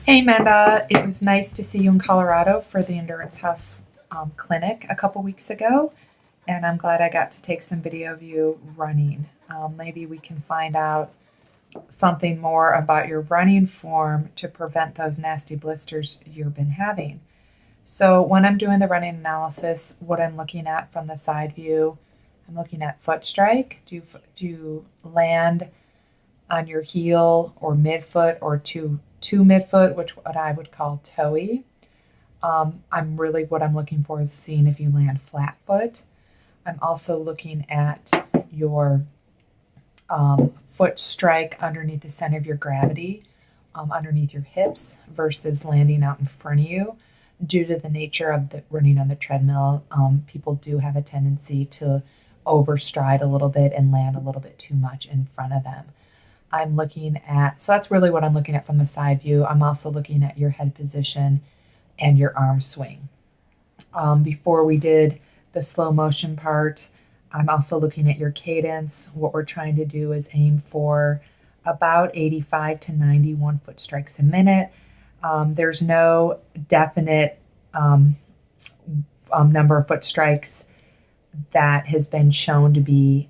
Hey Menda, it was nice to see you in Colorado for the Endurance House clinic a couple weeks ago, and I'm glad I got to take some video of you running. Maybe we can find out something more about your running form to prevent those nasty blisters you've been having. So when I'm doing the running analysis, what I'm looking at from the side view, I'm looking at foot strike. Do you land on your heel or midfoot or to midfoot, which what I would call toey? What I'm looking for is seeing if you land flat foot. I'm also looking at your foot strike underneath the center of your gravity, underneath your hips versus landing out in front of you. Due to the nature of the running on the treadmill, people do have a tendency to overstride a little bit and land a little bit too much in front of them. So that's really what I'm looking at from the side view. I'm also looking at your head position and your arm swing. Before we did the slow motion part, I'm also looking at your cadence. What we're trying to do is aim for about 85 to 91 foot strikes a minute. There's no definite number of foot strikes that has been shown to be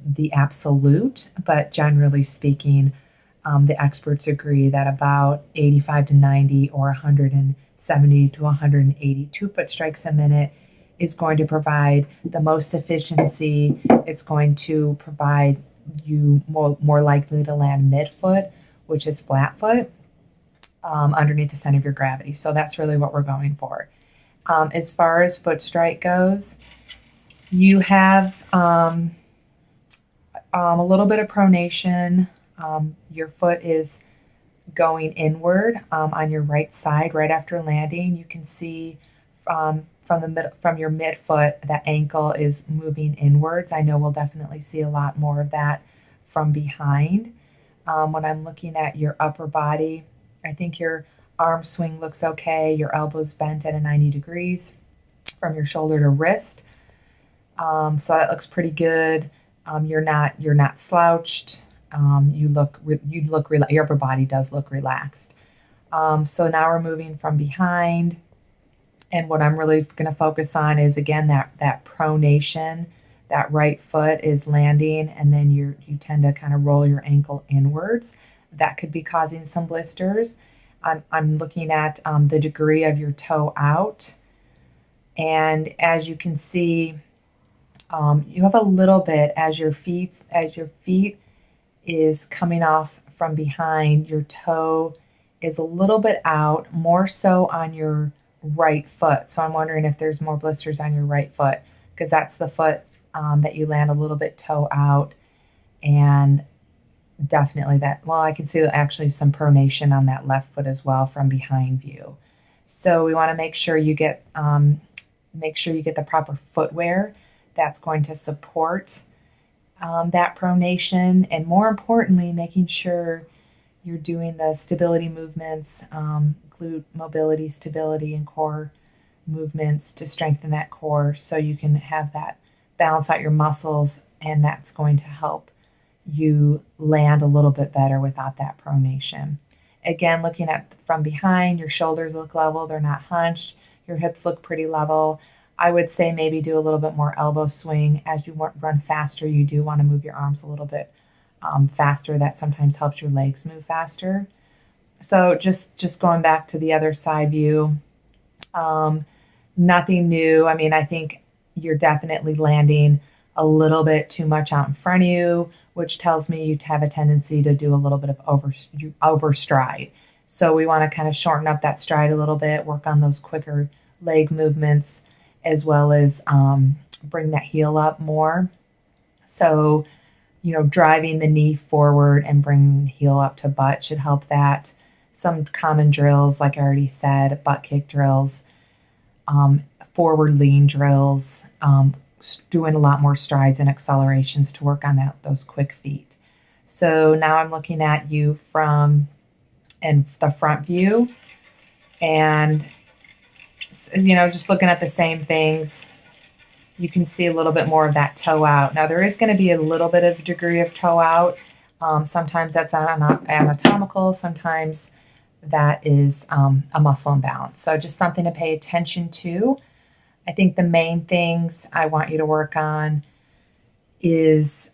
the absolute, but generally speaking, the experts agree that about 85 to 90 or 170 to 182 foot strikes a minute is going to provide the most efficiency. It's going to provide you more likely to land midfoot, which is flat foot, underneath the center of your gravity. So that's really what we're going for. As far as foot strike goes, you have a little bit of pronation. Your foot is going inward on your right side right after landing. You can see from your midfoot that ankle is moving inwards. I know we'll definitely see a lot more of that from behind. When I'm looking at your upper body, I think your arm swing looks okay. Your elbow's bent at a 90 degrees from your shoulder to wrist. So that looks pretty good. You're not slouched. Your upper body does look relaxed. So now we're moving from behind, and what I'm really going to focus on is again that pronation. That right foot is landing, and then you tend to kind of roll your ankle inwards. That could be causing some blisters. I'm looking at the degree of your toe out, and as you can see. You have a little bit as your feet is coming off from behind, your toe is a little bit out, more so on your right foot. So I'm wondering if there's more blisters on your right foot, because that's the foot that you land a little bit toe out, and definitely I can see actually some pronation on that left foot as well from behind view. So we want to make sure you get the proper footwear that's going to support that pronation, and more importantly, making sure you're doing the stability movements, glute mobility, stability, and core movements to strengthen that core so you can have that balance out your muscles, and that's going to help you land a little bit better without that pronation. Again, looking at from behind, your shoulders look level, they're not hunched, your hips look pretty level. I would say maybe do a little bit more elbow swing. As you run faster, you do want to move your arms a little bit faster. That sometimes helps your legs move faster. So just going back to the other side view, nothing new. I mean, I think you're definitely landing a little bit too much out in front of you, which tells me you have a tendency to do a little bit of overstride. So we want to kind of shorten up that stride a little bit, work on those quicker leg movements, as well as bring that heel up more. So, driving the knee forward and bringing the heel up to butt should help that. Some common drills, like I already said, butt kick drills, forward lean drills, doing a lot more strides and accelerations to work on those quick feet. So now I'm looking at you from the front view, and just looking at the same things. you can see a little bit more of that toe out. Now there is going to be a little bit of degree of toe out. Sometimes that's anatomical, sometimes that is a muscle imbalance. So just something to pay attention to. I think the main things I want you to work on is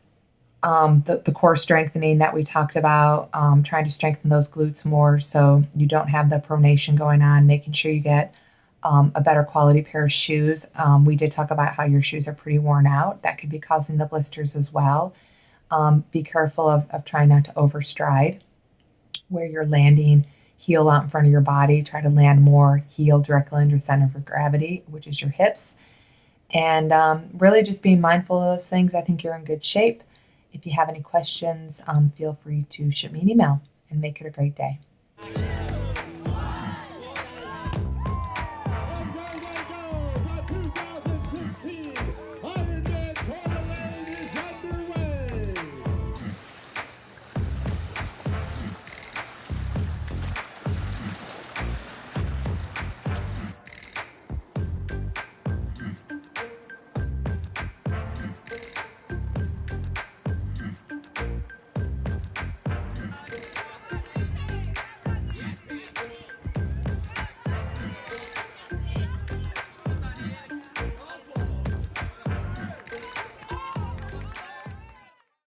the core strengthening that we talked about, trying to strengthen those glutes more so you don't have the pronation going on, making sure you get a better quality pair of shoes. We did talk about how your shoes are pretty worn out. That could be causing the blisters as well. Be careful of trying not to overstride where you're landing heel out in front of your body. Try to land more heel directly under center of gravity, which is your hips. And really just being mindful of those things. I think you're in good shape. If you have any questions, feel free to shoot me an email and make it a great day.